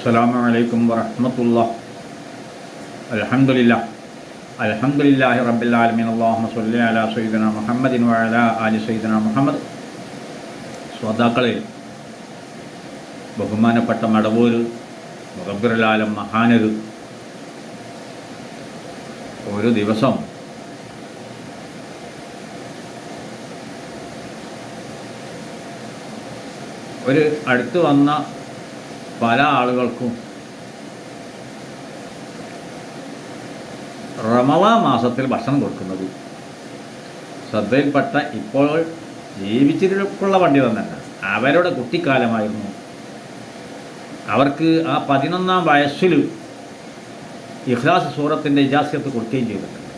അസ്സലാമു അലൈക്കും വറഹ്മത്തുള്ളാഹി. അൽഹംദുലില്ലാഹ് അൽഹംദുലില്ലാഹി റബ്ബിൽ ആലമീൻ. അല്ലാഹുമ്മ സ്വല്ലി അലാ സയ്യിദിനാ മുഹമ്മദിൻ വഅലാ ആലി സയ്യിദിനാ മുഹമ്മദ്. ശ്രോതാക്കളെ, ബഹുമാനപ്പെട്ട മടവൂർ മുദബ്ബിറുൽ ആലം മഹാനർ ഒരു ദിവസം ഒരു അടുത്ത് വന്ന പല ആളുകൾക്കും റമളാൻ മാസത്തിൽ ഭക്ഷണം കൊടുക്കുന്നത് ശ്രദ്ധയിൽപ്പെട്ട ഇപ്പോൾ ജീവിച്ചിട്ടുള്ള പണ്ഡിതൻ തന്നെ അവരുടെ കുട്ടിക്കാലമായിരുന്നു. അവർക്ക് ആ 11-ാം വയസ്സിൽ ഇഖ്ലാസ് സൂറത്തിൻ്റെ ഇജാസിയത്ത് കൊടുക്കുകയും ചെയ്തിട്ടുണ്ട്.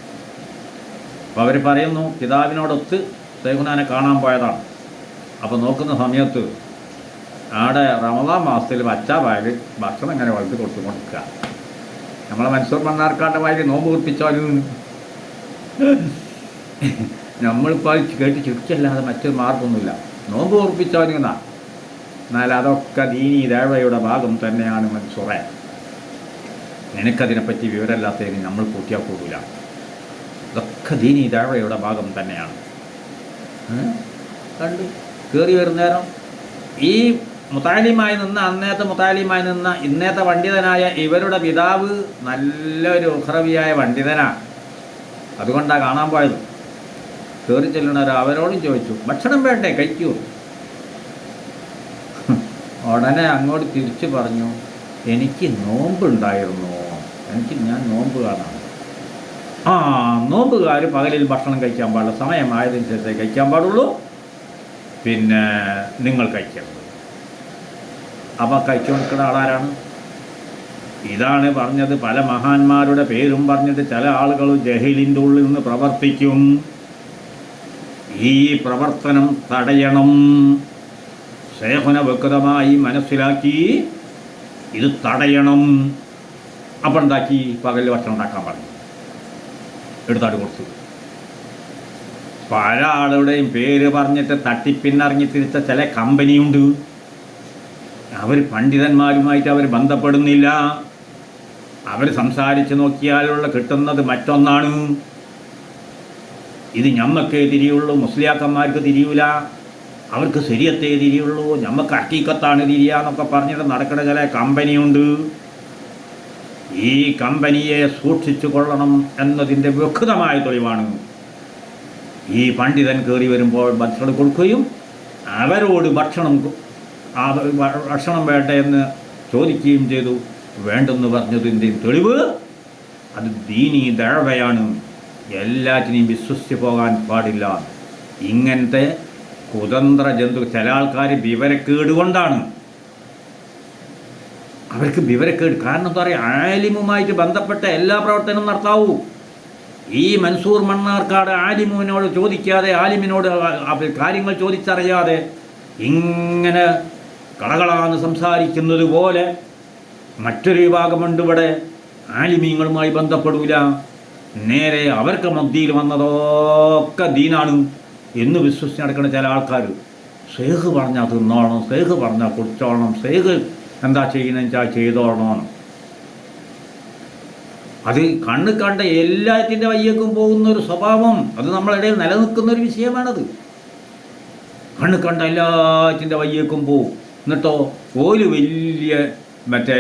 അപ്പോൾ അവർ പറയുന്നു, പിതാവിനോടൊത്ത് ശൈഖുനാനെ കാണാൻ പോയതാണ്. അപ്പോൾ നോക്കുന്ന സമയത്ത് ആടെ റമളാൻ മാസത്തിൽ വച്ചാൽ ഭക്ഷണം ഇങ്ങനെ വളർത്തി കൊടുത്തുകൊണ്ടിരിക്കുക. നമ്മളെ മൻസൂർ മണ്ണാർക്കാട്ടെ വായിൽ നോമ്പ് കുറിപ്പിച്ചാലും നമ്മളിപ്പോൾ കേട്ട് ചുരുക്കല്ലാതെ മറ്റൊരു മാർഗമൊന്നുമില്ല. നോമ്പ് കുറിപ്പിച്ചാലും എന്നാൽ അതൊക്കെ ദീനി ദേവയുടെ ഭാഗം തന്നെയാണ് മൻസൂറെ. നിനക്കതിനെപ്പറ്റി വിവരമില്ലാത്തതിന് നമ്മൾ കൂട്ടിയാൽ കൂടില്ല. ഇതൊക്കെ ദീനി ദേവയുടെ ഭാഗം തന്നെയാണ്. കണ്ട് കയറി വരുന്നേരം ഈ മുതാലിമായി നിന്ന അന്നേത്തെ മുതാലിമായി നിന്ന ഇന്നത്തെ പണ്ഡിതനായ ഇവരുടെ പിതാവ് നല്ലൊരു ഉഖ്റവിയായ പണ്ഡിതനാണ്. അതുകൊണ്ടാണ് കാണാൻ പോയത്. കയറി ചെല്ലണവർ അവരോടും ചോദിച്ചു, ഭക്ഷണം വേണ്ടേ, കഴിക്കൂ? ഉടനെ അങ്ങോട്ട് തിരിച്ചു പറഞ്ഞു, എനിക്ക് നോമ്പുണ്ടായിരുന്നു, ഞാൻ നോമ്പ് കാണാം. നോമ്പുകാർ പകലിൽ ഭക്ഷണം കഴിക്കാൻ പാടില്ല, സമയമായതിനനുസരിച്ചേ കഴിക്കാൻ പാടുള്ളൂ, പിന്നെ നിങ്ങൾ കഴിക്കരുത്. അപ്പം കഴിച്ചു കൊടുക്കുന്ന ആളാരാണ്? ഇതാണ് പറഞ്ഞത്. പല മഹാന്മാരുടെ പേരും പറഞ്ഞിട്ട് ചില ആളുകൾ ജഹീലിൻ്റെ ഉള്ളിൽ നിന്ന് പ്രവർത്തിക്കും. ഈ പ്രവർത്തനം തടയണം. ശൈഖുന വ്യക്തമായി മനസ്സിലാക്കി ഇത് തടയണം. അപ്പം ഉണ്ടാക്കി പകലിൽ ഭക്ഷണം ഉണ്ടാക്കാൻ പറഞ്ഞു, എടുത്താട് കൊടുത്തു. പല ആളുടെയും പേര് പറഞ്ഞിട്ട് തട്ടിപ്പിന്നറിഞ്ഞ് തിരിച്ച ചില കമ്പനിയുണ്ട്. അവർ പണ്ഡിതന്മാരുമായിട്ട് അവർ ബന്ധപ്പെടുന്നില്ല. അവർ സംസാരിച്ച് നോക്കിയാലുള്ള കിട്ടുന്നത് മറ്റൊന്നാണ്. ഇത് ഞമ്മക്കേ തിരിയുള്ളൂ, മുസ്ലിയാക്കന്മാർക്ക് തിരിയൂല, അവർക്ക് ശരിയത്തേ തിരിയുള്ളൂ, ഞമ്മക്ക് ഹക്കീക്കത്താണ് തിരിയുക എന്നൊക്കെ പറഞ്ഞിട്ട് നടക്കുന്ന ചില കമ്പനിയുണ്ട്. ഈ കമ്പനിയെ സൂക്ഷിച്ചു കൊള്ളണം എന്നതിൻ്റെ വ്യക്തമായ തെളിവാണ് ഈ പണ്ഡിതൻ കയറി വരുമ്പോൾ ഭക്ഷണം കൊടുക്കുകയും അവരോട് ഭക്ഷണം വേണ്ട എന്ന് ചോദിക്കുകയും ചെയ്തു. വേണ്ടെന്ന് പറഞ്ഞതിൻ്റെയും തെളിവ് അത് ദീനി ദഅവയാണ്. എല്ലാറ്റിനെയും വിശ്വസിച്ച് പോകാൻ പാടില്ല. ഇങ്ങനത്തെ കുതന്ത്ര ജന്തു ചില ആൾക്കാർ വിവരക്കേട് കൊണ്ടാണ്. അവർക്ക് വിവരക്കേട് കാരണം എന്താ പറയുക, ആലിമുമായിട്ട് ബന്ധപ്പെട്ട എല്ലാ പ്രവർത്തനവും നടത്താവൂ. ഈ മൻസൂർ മണ്ണാർക്കാട് ആലിമിനോട് ചോദിക്കാതെ, ആലിമിനോട് കാര്യങ്ങൾ ചോദിച്ചറിയാതെ ഇങ്ങനെ കളകളാന്ന് സംസാരിക്കുന്നത് പോലെ മറ്റൊരു വിഭാഗമുണ്ട് ഇവിടെ. ആലിമീങ്ങളുമായി ബന്ധപ്പെടില്ല, നേരെ അവർക്ക് മദ്യയിൽ വന്നതൊക്കെ ദീനാണ് എന്ന് വിശ്വസിച്ച് നടക്കുന്ന ചില ആൾക്കാർ. ശൈഖ് പറഞ്ഞാൽ തിന്നോളണം, ശൈഖ് പറഞ്ഞാൽ കുടിച്ചോളണം, ശൈഖ് എന്താ ചെയ്യുന്നതെന്ന് വെച്ചാൽ ചെയ്തോളണം. അത് കണ്ണ് കണ്ട എല്ലാറ്റിൻ്റെ വയ്യേക്കും പോകുന്നൊരു സ്വഭാവം അത് നമ്മളിടയിൽ നിലനിൽക്കുന്നൊരു വിഷയമാണത്. കണ്ണ് കണ്ട എല്ലാറ്റിൻ്റെ വയ്യേക്കും പോവും. എന്നിട്ടോ ഒരു വലിയ മറ്റേ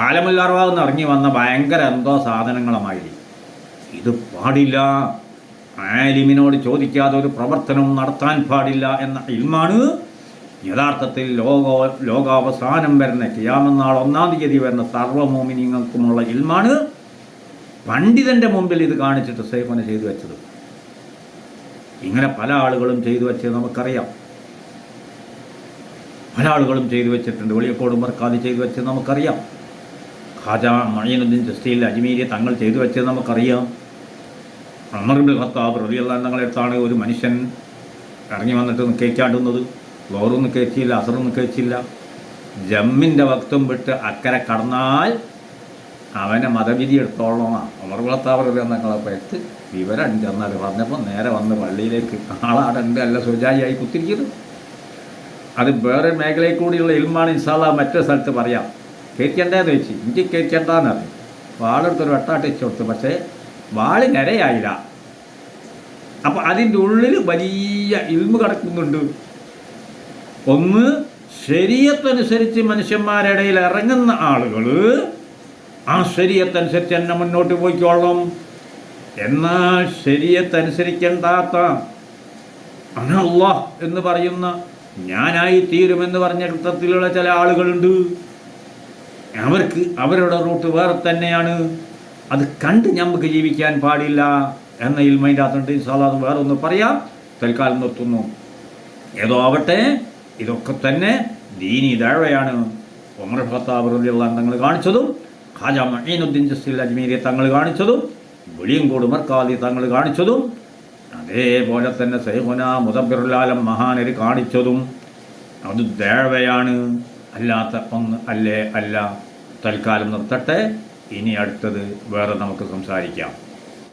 ആലമുൽ അർവാഹ് ഇറങ്ങി വന്ന ഭയങ്കര എന്തോ സാധനങ്ങളുമായി. ഇത് പാടില്ല. ആലിമിനോട് ചോദിക്കാതെ ഒരു പ്രവർത്തനം നടത്താൻ പാടില്ല എന്ന ഇൽമാണ് യഥാർത്ഥത്തിൽ ലോകാവസാനം വരുന്ന ഖിയാമത്ത് നാൾ 1-ാം തീയതി വരുന്ന സർവ്വ മോമിനീങ്ങൾക്കുമുള്ള ഇൽമാണ്. പണ്ഡിതൻ്റെ മുമ്പിൽ ഇത് കാണിച്ചിട്ട് സൈഫന ചെയ്തു വെച്ചത്. ഇങ്ങനെ പല ആളുകളും ചെയ്തു വെച്ചത് നമുക്കറിയാം. പല ആളുകളും ചെയ്തു വെച്ചിട്ടുണ്ട്. വെളിയക്കോട് മർക്കാദി ചെയ്തു വെച്ചത് നമുക്കറിയാം. ഖാജ മഈനുദ്ദീൻ ചിശ്തി അജ്മീരി തങ്ങൾ ചെയ്തു വെച്ചത് നമുക്കറിയാം. ഉമർ ഇബ്നുൽ ഖത്താബ് റളിയല്ലാഹു അൻഹു തങ്ങളടുത്താണ് ഒരു മനുഷ്യൻ ഇറങ്ങി വന്നിട്ട് നിൽക്കാണ്ടുന്നത്. ലോറൊന്നും നിൽക്കില്ല, അസറൊന്നും നിൽക്കില്ല. ജമ്മിൻ്റെ വക്തും വിട്ട് അക്കരെ കടന്നാൽ അവനെ മതവിധി എടുത്തോളണം. ഉമർ ഇബ്നുൽ ഖത്താബ് റളിയല്ലാഹു അൻഹു തങ്ങളെ പേര് വിവരമുണ്ട് എന്നാൽ പറഞ്ഞപ്പോൾ നേരെ വന്ന് പള്ളിയിലേക്ക് ആളാടെ ഉണ്ട്, അല്ല സുജായിയായി കുത്തിരിക്കുന്നത്. അത് വേറെ മേഖലയിൽ കൂടിയുള്ള ഇൽമാണ് ഇൻഷാല്ലാ മറ്റൊരു സ്ഥലത്ത് പറയാം. കേൾക്കണ്ടേന്ന് വെച്ച് എനിക്ക് കേൾക്കണ്ടെന്ന് അറിയും. വാളെടുത്തൊരു വെട്ടാട്ട് വെച്ച് കൊടുത്തു, പക്ഷേ വാള് നിരയായില്ല. അപ്പം അതിൻ്റെ ഉള്ളിൽ വലിയ ഇൽമ് കിടക്കുന്നുണ്ട്. ഒന്ന്, ശരീഅത്തനുസരിച്ച് മനുഷ്യന്മാരുടെ ഇടയിൽ ഇറങ്ങുന്ന ആളുകൾ ആ ശരീഅത്തനുസരിച്ച് തന്നെ മുന്നോട്ട് പോയിക്കോളണം. എന്നാൽ ശരീഅത്തനുസരിക്കേണ്ടാത്ത അനല്ലാഹ് എന്ന് പറയുന്ന ഞാനായി തീരുമെന്ന് പറഞ്ഞ അർത്ഥത്തിലുള്ള ചില ആളുകളുണ്ട്. അവർക്ക് അവരുടെ റൂട്ട് വേറെ തന്നെയാണ്. അത് കണ്ട് നമുക്ക് ജീവിക്കാൻ പാടില്ല എന്ന ഇൽമൈൻ്റെ അകത്തുണ്ട്. ഇൻഷാല്ലാ അത് വേറെ ഒന്ന് പറയാം. തൽക്കാലം നിർത്തുന്നു. ഏതോ ആവട്ടെ, ഇതൊക്കെ തന്നെ ദീനി ദഅവയാണ്. ഉമർ ഖത്താബ് റളിയല്ലാഹു അൻഹു തങ്ങൾ കാണിച്ചതും ഖാജ മുഈനുദ്ദീൻ ചിശ്തി അജ്മീരി തങ്ങൾ കാണിച്ചതും വെളിയങ്കോട് ഉമർ ഖാദി തങ്ങൾ കാണിച്ചതും അതേപോലെ തന്നെ സൈഖുനാ മുദബ്ബിറുൽ ആലം മഹാനര് കാണിച്ചതും അത് ദഅവയാണ്. അല്ലാത്ത ഒന്ന് അല്ല. തൽക്കാലം നിർത്തട്ടെ. ഇനി അടുത്തത് വേറെ നമുക്ക് സംസാരിക്കാം.